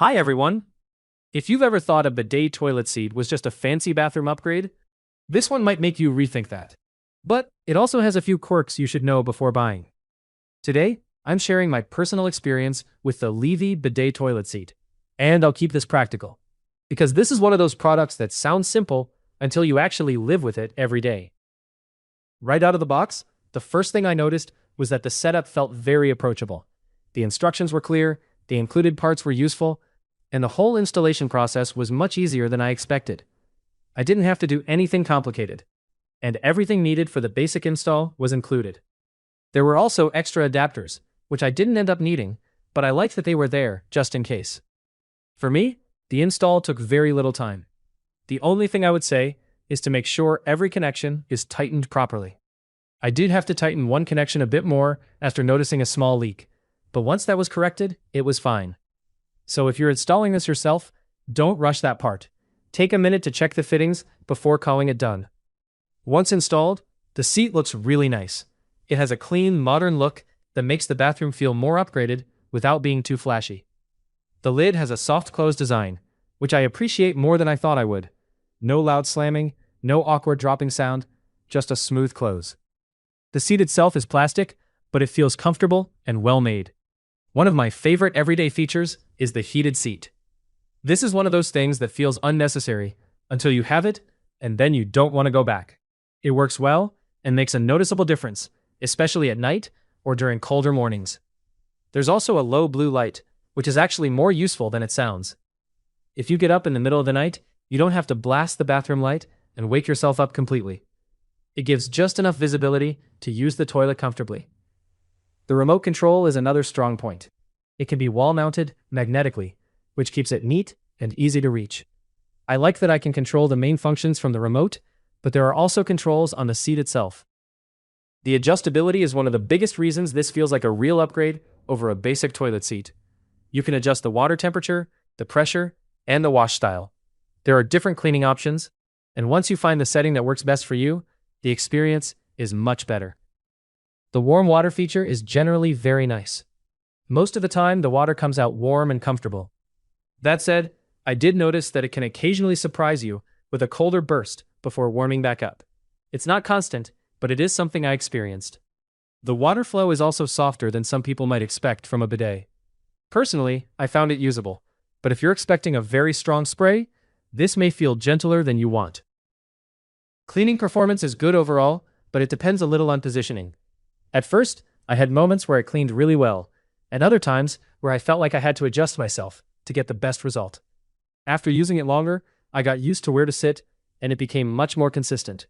Hi everyone! If you've ever thought a bidet toilet seat was just a fancy bathroom upgrade, this one might make you rethink that. But it also has a few quirks you should know before buying. Today, I'm sharing my personal experience with the Levy bidet toilet seat. And I'll keep this practical. Because this is one of those products that sounds simple until you actually live with it every day. Right out of the box, the first thing I noticed was that the setup felt very approachable. The instructions were clear, the included parts were useful, and the whole installation process was much easier than I expected. I didn't have to do anything complicated, and everything needed for the basic install was included. There were also extra adapters, which I didn't end up needing, but I liked that they were there just in case. For me, the install took very little time. The only thing I would say is to make sure every connection is tightened properly. I did have to tighten one connection a bit more after noticing a small leak, but once that was corrected, it was fine. So if you're installing this yourself, don't rush that part. Take a minute to check the fittings before calling it done. Once installed, the seat looks really nice. It has a clean, modern look that makes the bathroom feel more upgraded without being too flashy. The lid has a soft close design, which I appreciate more than I thought I would. No loud slamming, no awkward dropping sound, just a smooth close. The seat itself is plastic, but it feels comfortable and well made. One of my favorite everyday features is the heated seat. This is one of those things that feels unnecessary until you have it, and then you don't want to go back. It works well and makes a noticeable difference, especially at night or during colder mornings. There's also a low blue light, which is actually more useful than it sounds. If you get up in the middle of the night, you don't have to blast the bathroom light and wake yourself up completely. It gives just enough visibility to use the toilet comfortably. The remote control is another strong point. It can be wall-mounted magnetically, which keeps it neat and easy to reach. I like that I can control the main functions from the remote, but there are also controls on the seat itself. The adjustability is one of the biggest reasons this feels like a real upgrade over a basic toilet seat. You can adjust the water temperature, the pressure, and the wash style. There are different cleaning options, and once you find the setting that works best for you, the experience is much better. The warm water feature is generally very nice. Most of the time, the water comes out warm and comfortable. That said, I did notice that it can occasionally surprise you with a colder burst before warming back up. It's not constant, but it is something I experienced. The water flow is also softer than some people might expect from a bidet. Personally, I found it usable, but if you're expecting a very strong spray, this may feel gentler than you want. Cleaning performance is good overall, but it depends a little on positioning. At first, I had moments where it cleaned really well, and other times where I felt like I had to adjust myself to get the best result. After using it longer, I got used to where to sit, and it became much more consistent.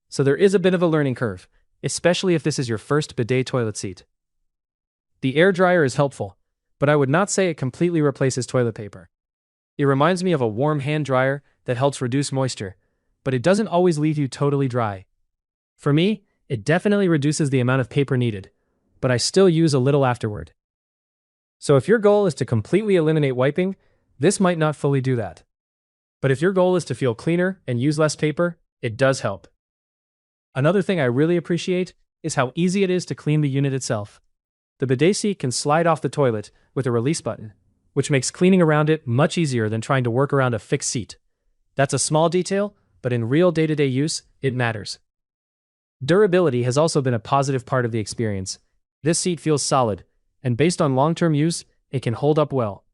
So there is a bit of a learning curve, especially if this is your first bidet toilet seat. The air dryer is helpful, but I would not say it completely replaces toilet paper. It reminds me of a warm hand dryer that helps reduce moisture, but it doesn't always leave you totally dry. For me, it definitely reduces the amount of paper needed, but I still use a little afterward. So if your goal is to completely eliminate wiping, this might not fully do that. But if your goal is to feel cleaner and use less paper, it does help. Another thing I really appreciate is how easy it is to clean the unit itself. The bidet seat can slide off the toilet with a release button, which makes cleaning around it much easier than trying to work around a fixed seat. That's a small detail, but in real day-to-day use, it matters. Durability has also been a positive part of the experience. This seat feels solid, and based on long-term use, it can hold up well.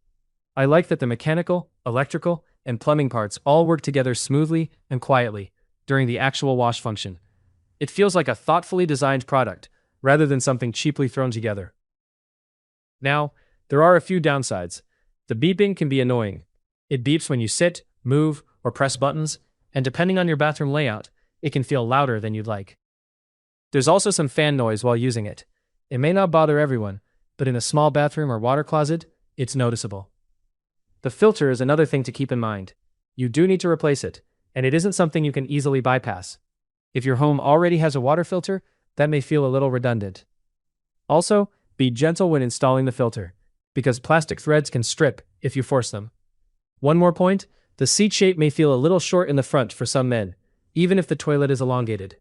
I like that the mechanical, electrical, and plumbing parts all work together smoothly and quietly during the actual wash function. It feels like a thoughtfully designed product, rather than something cheaply thrown together. Now, there are a few downsides. The beeping can be annoying. It beeps when you sit, move, or press buttons, and depending on your bathroom layout, it can feel louder than you'd like. There's also some fan noise while using it. It may not bother everyone, but in a small bathroom or water closet, it's noticeable. The filter is another thing to keep in mind. You do need to replace it, and it isn't something you can easily bypass. If your home already has a water filter, that may feel a little redundant. Also, be gentle when installing the filter, because plastic threads can strip if you force them. One more point, the seat shape may feel a little short in the front for some men, even if the toilet is elongated.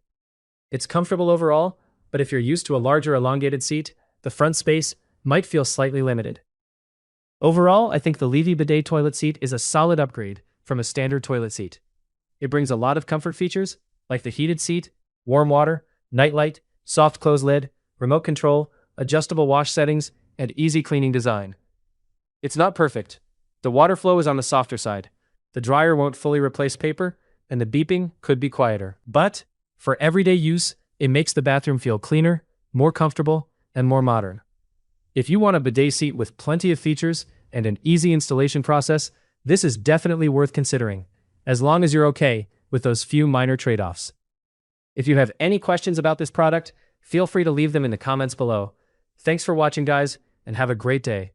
It's comfortable overall, but if you're used to a larger elongated seat, the front space might feel slightly limited. Overall, I think the Levy Bidet toilet seat is a solid upgrade from a standard toilet seat. It brings a lot of comfort features, like the heated seat, warm water, nightlight, soft close lid, remote control, adjustable wash settings, and easy cleaning design. It's not perfect. The water flow is on the softer side. The dryer won't fully replace paper, and the beeping could be quieter. But, for everyday use, it makes the bathroom feel cleaner, more comfortable, and more modern. If you want a bidet seat with plenty of features and an easy installation process, this is definitely worth considering, as long as you're okay with those few minor trade-offs. If you have any questions about this product, feel free to leave them in the comments below. Thanks for watching, guys, and have a great day.